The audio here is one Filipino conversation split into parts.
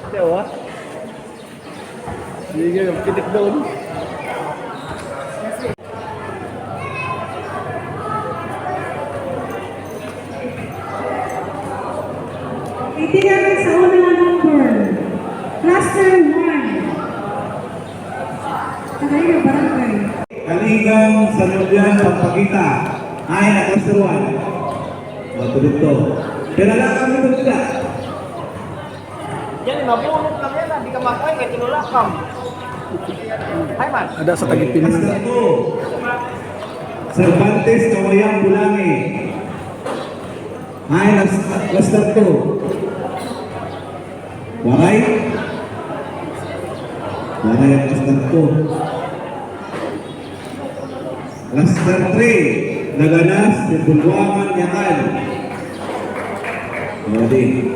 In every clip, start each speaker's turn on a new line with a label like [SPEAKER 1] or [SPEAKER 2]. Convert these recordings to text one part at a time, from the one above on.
[SPEAKER 1] Dewa. Sige, kitik doon.
[SPEAKER 2] Itinagay sa unang number, Cluster 1. Tagay na barangay.
[SPEAKER 3] Kaligang sa Lubyan Pagpakita ay na Cluster 1. Matulog to. Pero lang kami tulog.
[SPEAKER 4] Yan, mabunot lang yan, hindi ka makain, kaya tinulakam. Hi, man.
[SPEAKER 1] Ada sa tagipin
[SPEAKER 3] Cluster
[SPEAKER 1] na.
[SPEAKER 3] 2. Cervantes Kawayang Bulangi ay na Cluster 2. Waray ang Cluster 2. Cluster 3, Naganas, Bulwangan, Yakan. Jadi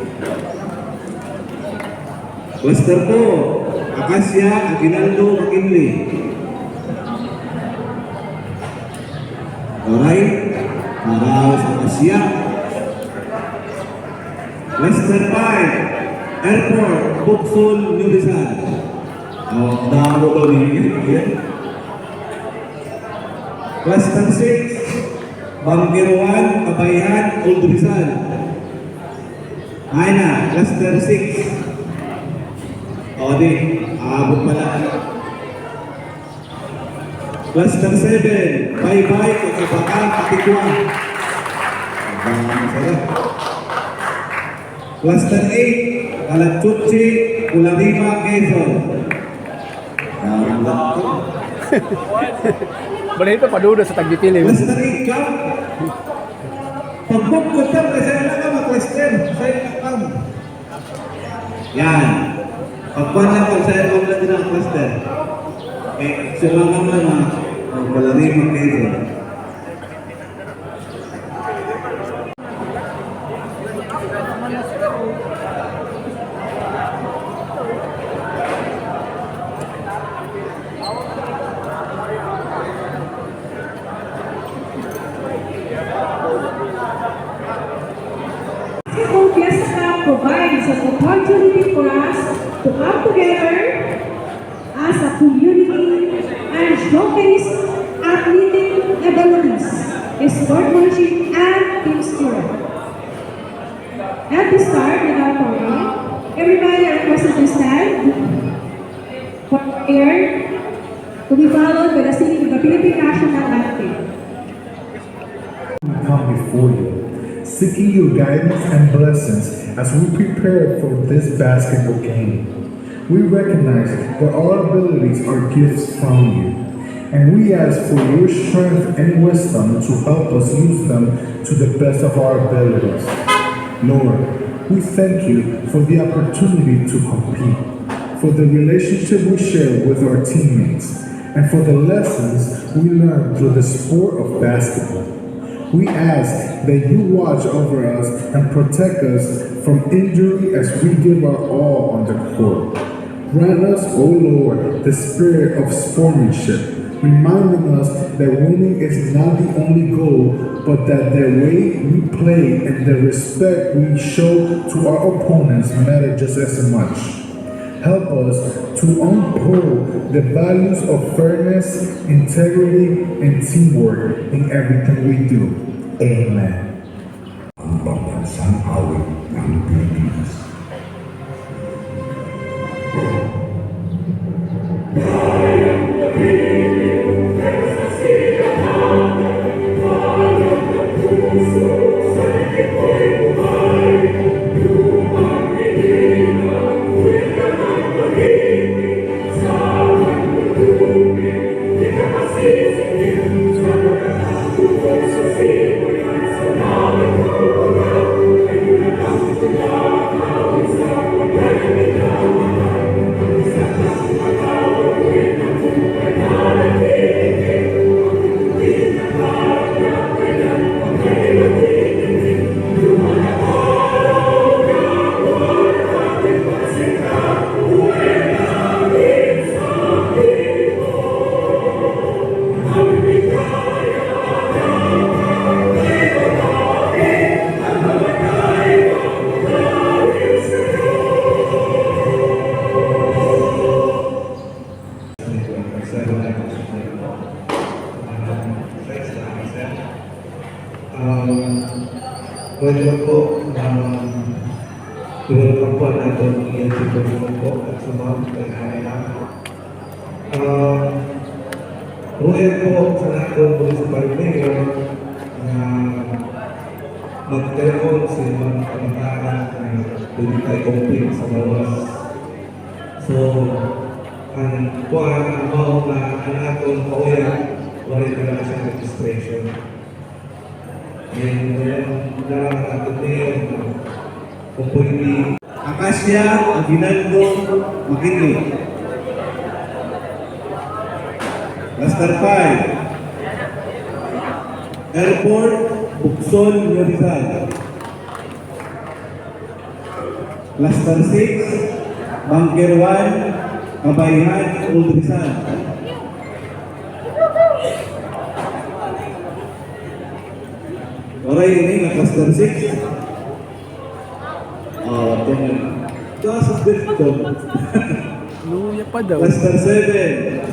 [SPEAKER 3] Cluster 2, Akasya, Aguinaldo, McKinley. Alright, para sa Akasya. Cluster 5, Airport, Buksul, New Rizal. Damo ko ninyo. Cluster 6, Banggiruan, Kabayan, Old Rizal. Ay na, Cluster 6. O di, aabot pala. Cluster 7, Baybay, Kakabakan, Katikwan. Cluster 8, Kalatutsi, Ularima, Quezon.
[SPEAKER 1] Boleh itu paduda sa tagipin.
[SPEAKER 3] Cluster 8, Camp. Pagbukutan, kasi na ka mag-cluster. Sa'yo ka, Camp. Yan. Pagbukutan lang kung sa'yo ka lang din ang cluster. Sila naman na Ularima, Quezon.
[SPEAKER 2] Fiesta provides an opportunity for us to come together as a community and showcase athletic abilities, sportsmanship, and team spirit. At the start of our program, everybody are requested to stand for prayer to be followed by the singing of the Philippine National Anthem.
[SPEAKER 5] We come before you, seeking your guidance and blessings as we prepare for this basketball game. We recognize that our abilities are gifts from you, and we ask for your strength and wisdom to help us use them to the best of our abilities. Lord, we thank you for the opportunity to compete, for the relationship we share with our teammates, and for the lessons we learn through the sport of basketball. We ask that you watch over us and protect us from injury as we give our all on the court. Grant us, O Lord, the spirit of sportsmanship, reminding us that winning is not the only goal, but that the way we play and the respect we show to our opponents matter just as much. Help us to uphold the values of fairness, integrity, and teamwork in everything we do. Amen.
[SPEAKER 6] Ang pambansang awit ng Pilipinas.
[SPEAKER 7] Thank you.
[SPEAKER 3] pwede lang po welcome po natin yung sitwasyon po at sa mga kaya Ruel po sa natin municipal mayor na magkaroon sa mga kamantaran na pwede tayo compete sa bawas. So, ang kuwan, ang mga na ang atong pauyan, wala talaga sa registration. And lang natin ngayon, kung pwede, Akasya, Aguinaldo, McKinley. Cluster 5, Airport, Buxol, Rizal. Cluster 6, Bunker 1, Kabayhan, Old Rizal. Oray ini na Cluster 6. Ito sa dito.
[SPEAKER 1] Luya pa daw.
[SPEAKER 3] Cluster 7,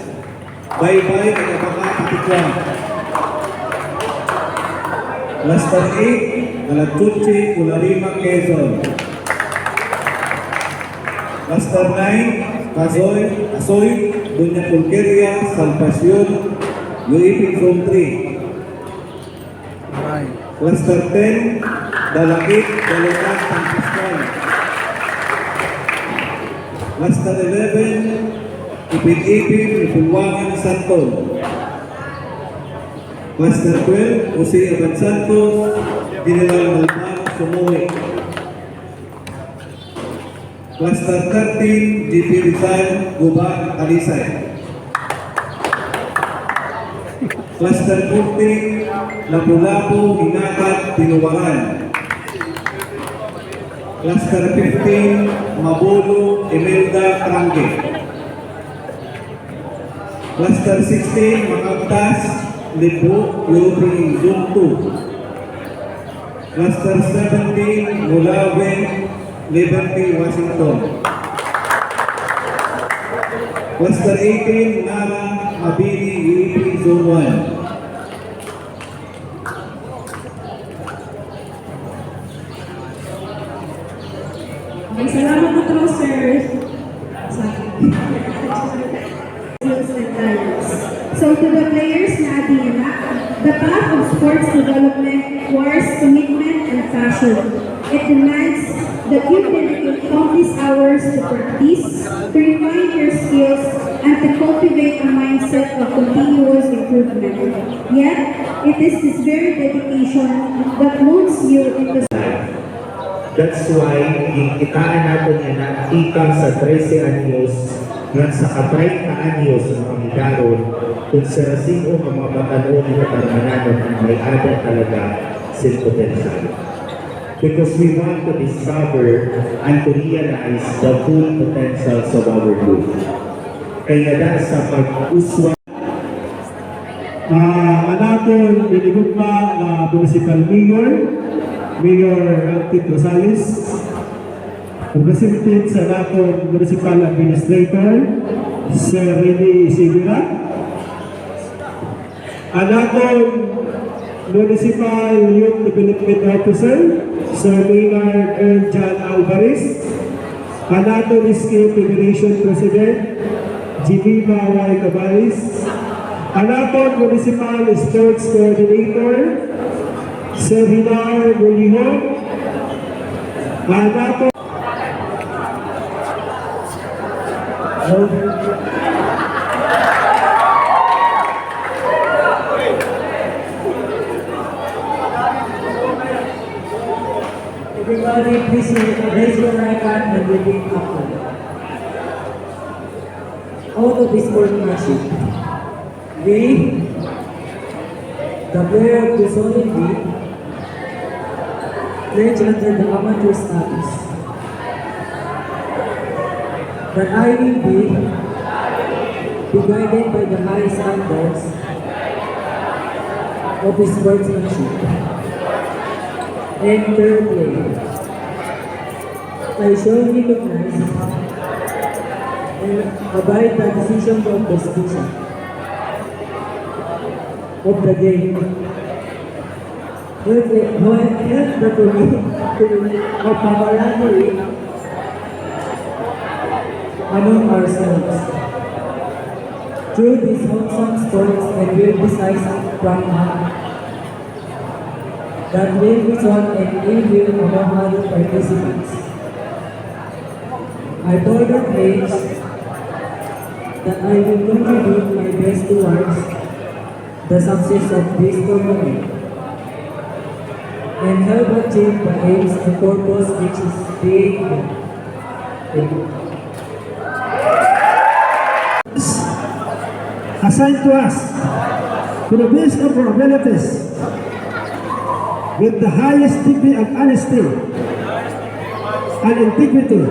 [SPEAKER 3] Bye-bye, Nakapaka, Cluster 8, Calatuche, Cularima, Quezon. Cluster 9, Asoy, Doña Pulqueria, Salvacion, Luipin Zone 3.
[SPEAKER 1] Ay.
[SPEAKER 3] Cluster 10, Dalakit, Dalagat, San Pascual. Cluster 11, Ipin-Ipin, Ipulwangan, Santol. Cluster 12, Jose Aban Santos, General Malpan, Sumuhi. Cluster 13, GP Rizal, Guba, Alisay. Cluster 14, Lapu-Lapu, Hinakat, Pinuwaran. Cluster 15, Mabolo, Imelda, Trangge. Cluster 16, Makagtas, Libo, European Zone 2. Cluster 17, Mulawen, Liberty, Washington. Cluster 18, Nara, Mabini, UEP, Zone 1.
[SPEAKER 2] Okay, salamat po to, sir. So to the players na Adina, the path of sports development requires commitment and passion. It demands that you dedicate countless hours to practice, to refine your skills, and to cultivate a mindset of continuous improvement. Yet, it is this very dedication that molds you into
[SPEAKER 7] That's why, ikitaan natin yan na ikang sa 13 anyos ngan sa ka-30 anyos ng mga higaron kung sa sino ang mga batanon na tarmananon ang may ada talaga sin potential. Because we want to discover and to realize the full potentials of our youth. Kaya na sa pag-uswa
[SPEAKER 8] Anaton binigugma na Municipal Mayor Tito Rosales, President sa Naton Municipal Administrator, Sir Rene Isibira, Anaton Municipal Youth Development Officer, Sir Maynard L. John Alvarez, Anaton SK Federation President, Jimima Y. Cabaris, Anaton Municipal Sports Coordinator, Sir Hinar Muliho, Anaton
[SPEAKER 9] Everybody, please raise your right hand and repeat after. Out of this sportsmanship, we, the player of the solid B, pledge under the amateur status that I will be guided by the high standards of his sportsmanship and fair play. I surely recognize and abide the decisions of the citizen of the game help the community of camaraderie among ourselves. Through these wholesome sports and will besides from that will result in ill will among other participants. I further pledge that I will contribute my best towards the success of this tournament and help achieve the aims and purpose which is being
[SPEAKER 8] assigned to us to the best of our abilities with the highest degree of honesty and integrity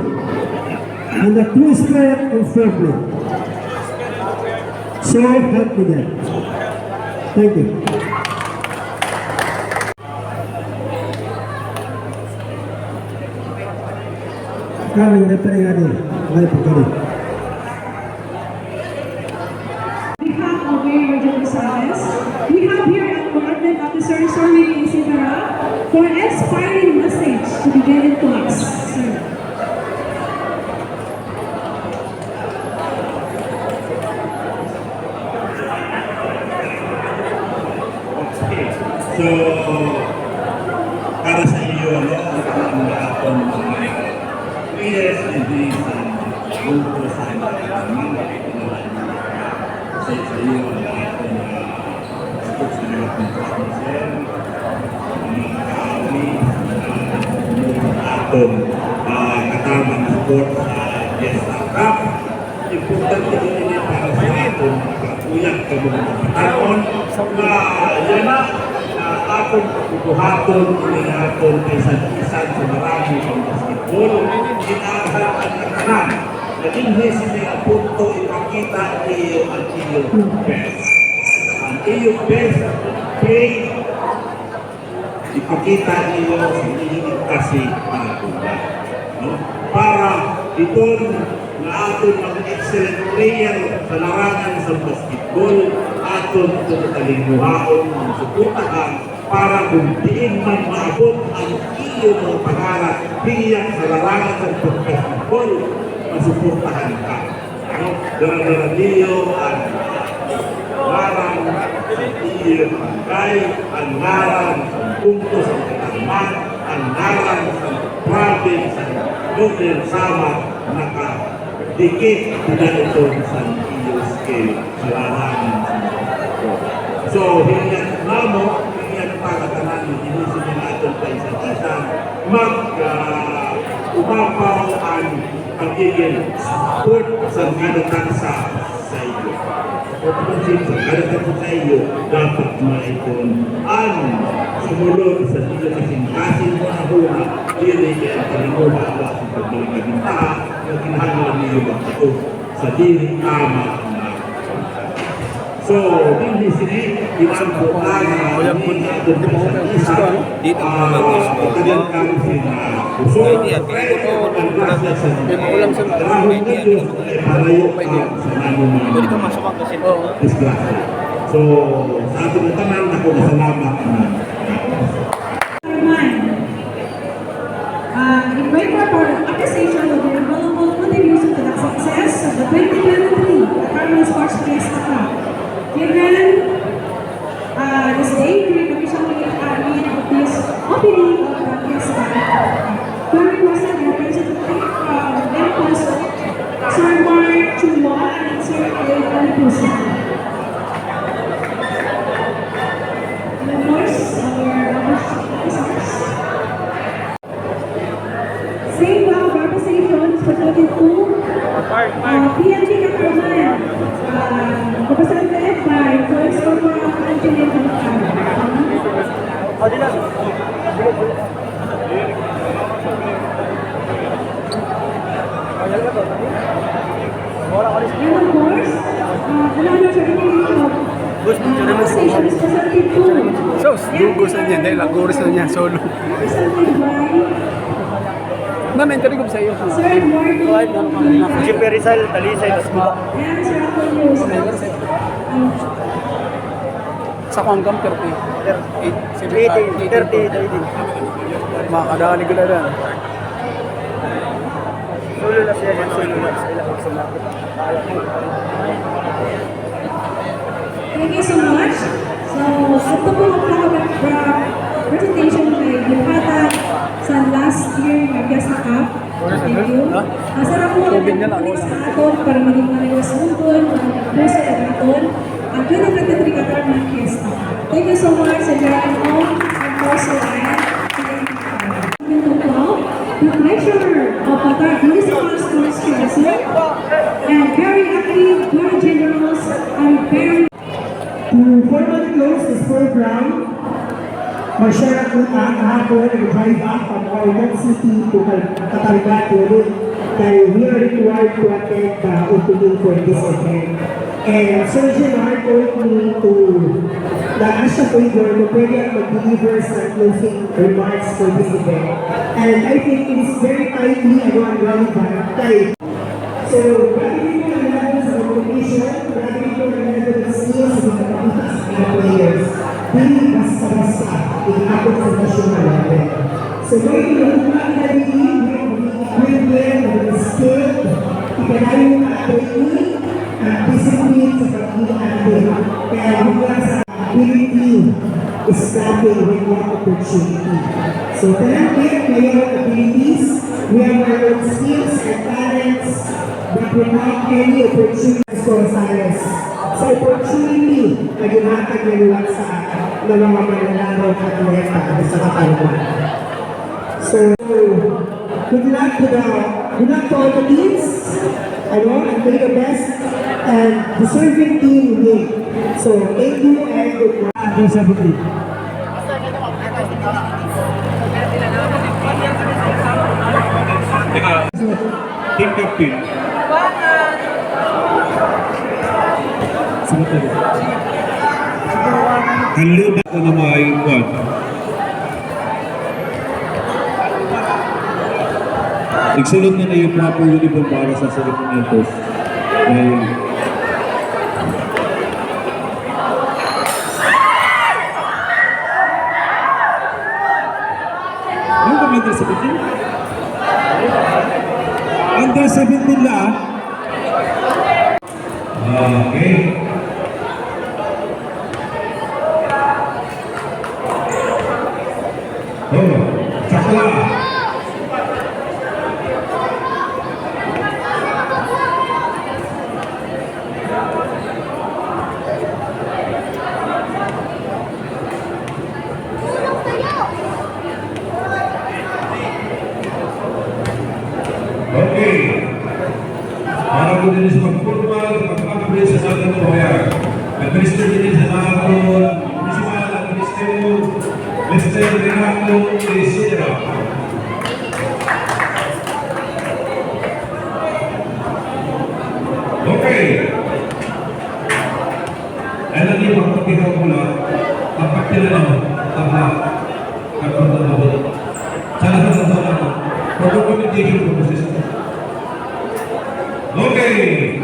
[SPEAKER 8] and the true spirit of fair play. So help me God. Thank you. Kami representative, may pagkalit.
[SPEAKER 2] We have our very urgent service. We have here at Commandant Officer Sir Willie Isidora for an inspiring message to be given to us. Sir.
[SPEAKER 3] So, para sa iyo, ang atong mga players and these grupo sa mga sa iyo, ang atong sports development officer, ang atong katamang sport sa Fiesta Cup. Importante din para sa atong kakuyang kabuhaton na yan na atong buhaton ng atong isa-isa sa marami ng basketball. Inaharap ang kanan. Naging hindi ang punto ipakita iyo ang iyong best. Ang iyong best play ipakita iyo sa iyong kasi para ito na aton mga excellent player sa larangan sa basketball aton itong kalingkuhaon ng suportahan para kung diin man maabot ang iyo ng pangarap biyak sa larangan sa basketball masuportahan ka. Dara-dara niyo ang larang sa iyo ang larang sa punto sa katawan, ang larang sa province sa Golden Sama dikit na ito sa iyo scale sa larangan sa basketball. So, hinyan namo, hinyan pagkatanan ng inusin natin sa isa-isa umapaw ang pagiging support sa kadatansa sa iyo. Pagpapansin sa kadatansa sa iyo, dapat maikon ang sumulog sa iyo kasing-kasing mo na hula, hindi kaya palimuha sa pagbalik na bintaha yung kinahanglan niyo magtao sa dili tama na. So, hindi sini, ilang po na hindi natin sa isa, pagkagyan kami sila. So, kaya ang klase sa rahon na Diyos ay palayo ka sa namang mga disgrasya. So, sa ating tanan, ako na salamat na.
[SPEAKER 2] Invite for appreciation of their valuable contribution to the success of the 2023 Carmel Sports Fiesta Cup. Given this day, during the official meeting of this opening of the Fiesta Cup, we requested the representative from Empos, Sir Mark Chua and Sir A. Alpusa. And of course, our officers. Same representations presented to PNP Kakraman, represented by First Corporal Anthony Kakraman. And of course, another certification representation is presented to
[SPEAKER 1] So, dugo sa niya. Dahil laguris na niya. Solo.
[SPEAKER 2] presented by
[SPEAKER 1] Na-mentoring ko sa iyo.
[SPEAKER 2] Sir Eduardo
[SPEAKER 4] Si Perizal, Talisay, Taskuba.
[SPEAKER 2] and Sir Antonio.
[SPEAKER 1] Sa hanggang 30.
[SPEAKER 4] 30.
[SPEAKER 1] Makakadali ko na lang.
[SPEAKER 4] Solo na siya, solo na sila kung sa lapit.
[SPEAKER 2] Thank you so much. So, ito po ang presentation kay Gilpata sa last year na guest na cup. Thank you. Sarap po ang sa aton para maging maniwas mundon, puso at aton ang 2023 Qatar ng Fiesta. Thank you so much sa Jerry Home and also the treasurer of Qatar Municipal Sports Council and very active, very generous, and very
[SPEAKER 8] To formally close this program, mag-share ako kahapon nag-drive up from Ormoc City to Katargat dahil we are required to attend the opening for this event. And Sir Gerard told me to na-ask siya favor na pwede ako mag-deliver sa closing remarks for this event. And I think it is very timely and relevant. So, grabe ko ang level sa competition, grabe ko ang level ng skills sa mga kapita sa mga players. Hindi basta-basta inakot sa national level. So, may inuulang na rin, may equipment, may skill, ikalayo na training, at discipline sa pagkilaan din. Kaya mula sa ability is grabbing with one opportunity. So, talagang may own abilities, we have our own skills and talents, but without any opportunities for science. So opportunity na ginatag nila sa mga manlalaro at atleta sa Katarman. So good luck to all the teams. And play the best and deserving team win. So thank you and good luck.
[SPEAKER 3] Team captain. Ang lubat na naman kwan. Nagsulot na yung proper uniform para sa ceremonial. Ano ba under 17? Under 17 lang. Okay. Oh, sakla. Okay. Para po din sa pag-formal, pag-upgrade sa ating pambayag. Administer din sa mga municipal, administrative, Mr. Renato Isidro. Okay. Alam niyo, pagpapagawa ko lang, pagpapagawa lang, pagpapagawa lang. Sana sa mga pagpapagawa ko, pagpapagawa ko. Okay.